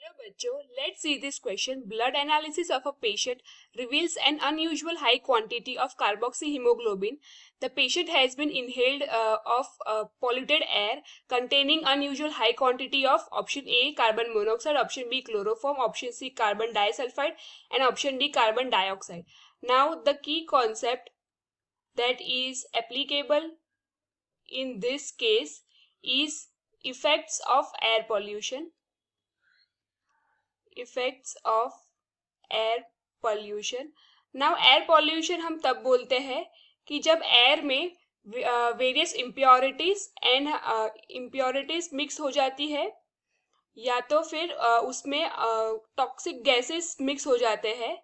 Hello बच्चों, let's see this question. Blood analysis of a patient reveals an unusual high quantity of carboxyhemoglobin. The patient has been inhaled of polluted air containing unusual high quantity of option A carbon monoxide, option B chloroform, option C carbon disulfide, and option D carbon dioxide. Now the key concept that is applicable in this case is effects of air pollution. Effects of air pollution. Now air pollution हम तब बोलते हैं कि जब air में various impurities and impurities mix हो जाती है या तो फिर उसमें टॉक्सिक गैसेस मिक्स हो जाते हैं.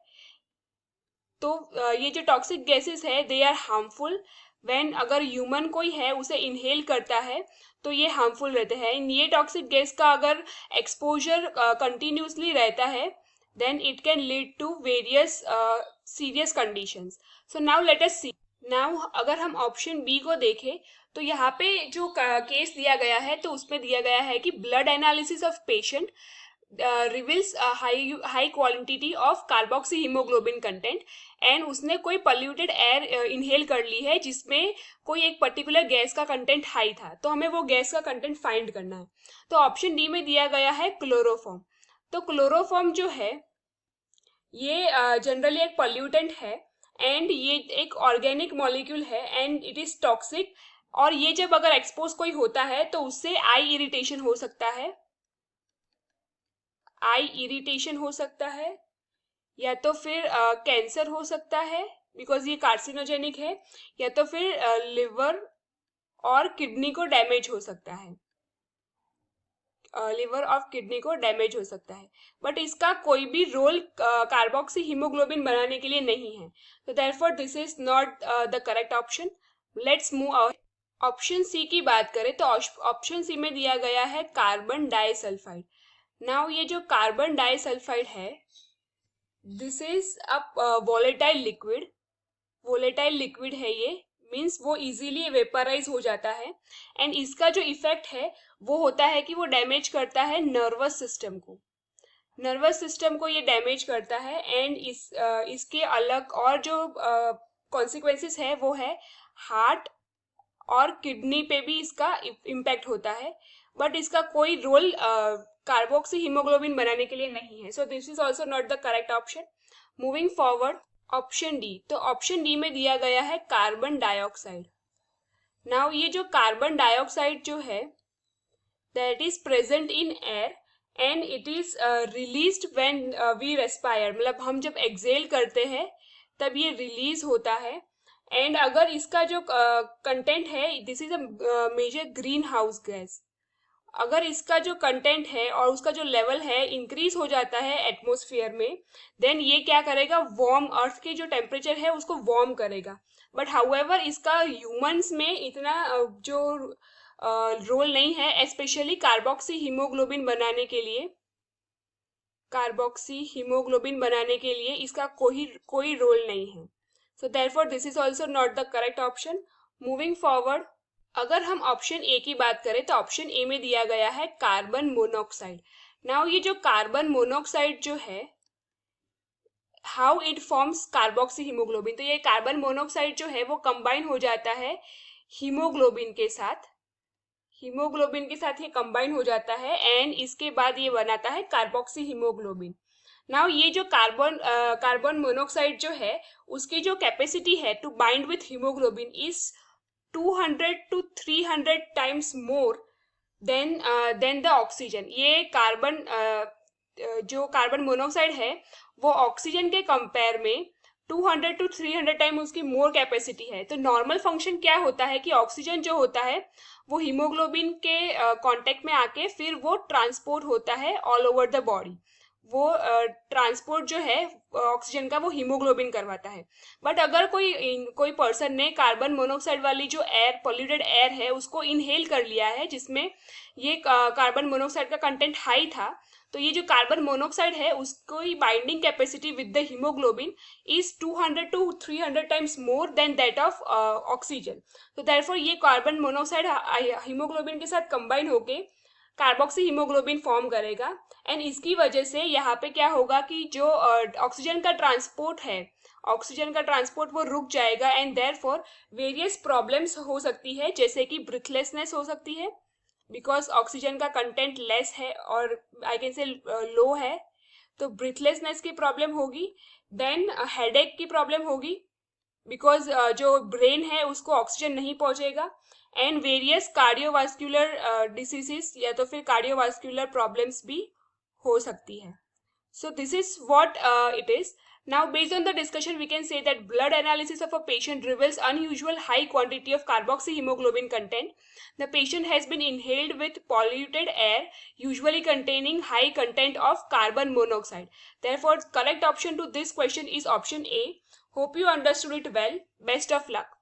तो ये जो टॉक्सिक गैसेस है दे आर हार्मफुल व्हेन अगर ह्यूमन कोई है उसे इनहेल करता है तो ये हार्मफुल रहते हैं. ये टॉक्सिक गैस का अगर एक्सपोजर कंटिन्यूसली रहता है then it can lead to various serious conditions. So now let us see. Now अगर हम ऑप्शन बी को देखें तो यहाँ पे जो केस दिया गया है तो उसमें दिया गया है कि blood analysis of patient reveals high quantity of carboxy haemoglobin content and उसने कोई पॉल्यूटेड एयर इनहेल कर ली है जिसमें कोई एक पर्टिकुलर गैस का कंटेंट हाई था. तो हमें वो गैस का कंटेंट फाइंड करना है. तो ऑप्शन डी में दिया गया है क्लोरोफॉर्म. तो क्लोरोफॉर्म जो है ये जनरली एक पॉल्यूटेंट है एंड ये एक ऑर्गेनिक मॉलिक्यूल है एंड इट इज टॉक्सिक. और ये जब अगर एक्सपोज कोई होता है तो उससे आई इरिटेशन हो सकता है, आई इरिटेशन हो सकता है या तो फिर कैंसर हो सकता है बिकॉज ये कार्सिनोजेनिक है, या तो फिर लिवर और किडनी को डैमेज हो सकता है, लिवर ऑफ किडनी को डैमेज हो सकता है. बट इसका कोई भी रोल कार्बोक्सी हीमोग्लोबिन बनाने के लिए नहीं है. तो therefore this is not the correct option. Let's move aware. Option C की बात करें तो ऑप्शन सी में दिया गया है कार्बन डाइसल्फाइड. नाउ ये जो कार्बन डाइसल्फाइड है this is a volatile liquid. Volatile liquid है ये, मीन्स वो इजीली वेपराइज हो जाता है एंड इसका जो इफेक्ट है वो होता है कि वो डैमेज करता है नर्वस सिस्टम को. नर्वस सिस्टम को ये डैमेज करता है एंड इसके अलग और जो कॉन्सिक्वेंसेस है वो है हार्ट और किडनी पे भी इसका इम्पैक्ट होता है. बट इसका कोई रोल कार्बोक्सी हीमोग्लोबिन बनाने के लिए नहीं है. So this is also not the correct option. Moving forward, option D. तो ऑप्शन डी में दिया गया है कार्बन डाइऑक्साइड. नाउ ये जो कार्बन डाइऑक्साइड जो है that is present in air and it is released when we respire. मतलब हम जब एक्सेल करते हैं तब ये रिलीज होता है एंड अगर इसका जो कंटेंट है this is a major green house gas. अगर इसका जो कंटेंट है और उसका जो लेवल है इंक्रीज हो जाता है एटमॉस्फेयर में देन ये क्या करेगा, वार्म अर्थ के जो टेम्परेचर है उसको वार्म करेगा. बट हाउएवर इसका ह्यूमंस में इतना जो रोल नहीं है, स्पेशली कार्बोक्सी हीमोग्लोबिन बनाने के लिए. कार्बोक्सी हीमोग्लोबिन बनाने के लिए इसका कोई रोल नहीं है. So therefore this is also not the correct option. Moving forward, अगर हम ऑप्शन ए की बात करें तो ऑप्शन ए में दिया गया है कार्बन मोनोऑक्साइड. नाउ ये जो कार्बन मोनोऑक्साइड जो है how it forms carboxy haemoglobin. तो ये कार्बन मोनोऑक्साइड जो है वो कंबाइन हो जाता है हीमोग्लोबिन के साथ. हीमोग्लोबिन के साथ ये कंबाइन हो जाता है एंड इसके बाद ये बनाता है कार्बोक्सी हीमोग्लोबिन. नाउ ये जो कार्बन मोनोऑक्साइड जो है उसकी जो कैपेसिटी है to bind with haemoglobin is 200 to 300 times more than the oxygen. ये कार्बन जो कार्बन मोनोऑक्साइड है वो ऑक्सीजन के कंपेयर में 200 to 300 टाइम उसकी मोर कैपेसिटी है. तो नॉर्मल फंक्शन क्या होता है कि ऑक्सीजन जो होता है वो हीमोग्लोबिन के कांटेक्ट में आके फिर वो ट्रांसपोर्ट होता है ऑल ओवर द बॉडी. वो ट्रांसपोर्ट जो है ऑक्सीजन का वो हीमोग्लोबिन करवाता है. बट अगर कोई पर्सन ने कार्बन मोनोऑक्साइड वाली जो एयर पॉल्यूटेड एयर है उसको इनहेल कर लिया है जिसमें ये कार्बन मोनोऑक्साइड का कंटेंट हाई था, तो ये जो कार्बन मोनोऑक्साइड है उसको binding capacity with the haemoglobin is 200 to 300 times more than that of oxygen. तो देयरफॉर ये कार्बन मोनोऑक्साइड हीमोग्लोबिन के साथ कंबाइन होके कार्बोक्सी हीमोग्लोबिन फॉर्म करेगा एंड इसकी वजह से यहाँ पे क्या होगा कि जो ऑक्सीजन का ट्रांसपोर्ट है, ऑक्सीजन का ट्रांसपोर्ट वो रुक जाएगा एंड देयरफॉर वेरियस प्रॉब्लम्स हो सकती है, जैसे कि ब्रीथलेसनेस हो सकती है बिकॉज ऑक्सीजन का कंटेंट लेस है और आई कैन से लो है, तो ब्रीथलेसनेस की प्रॉब्लम होगी। देन हेडेक की प्रॉब्लम होगी बिकॉज जो ब्रेन है उसको ऑक्सीजन नहीं पहुंचेगा एंड वेरियस कार्डियोवास्कुलर डिसीजेस या तो फिर कार्डियोवास्कुलर प्रॉब्लम्स भी हो सकती है। So this is what it is. Now based on the discussion we can say that blood analysis of a patient reveals unusual high quantity of carboxyhemoglobin content. The patient has been inhaled with polluted air usually containing high content of carbon monoxide. Therefore correct option to this question is option A. Hope you understood it well. Best of luck.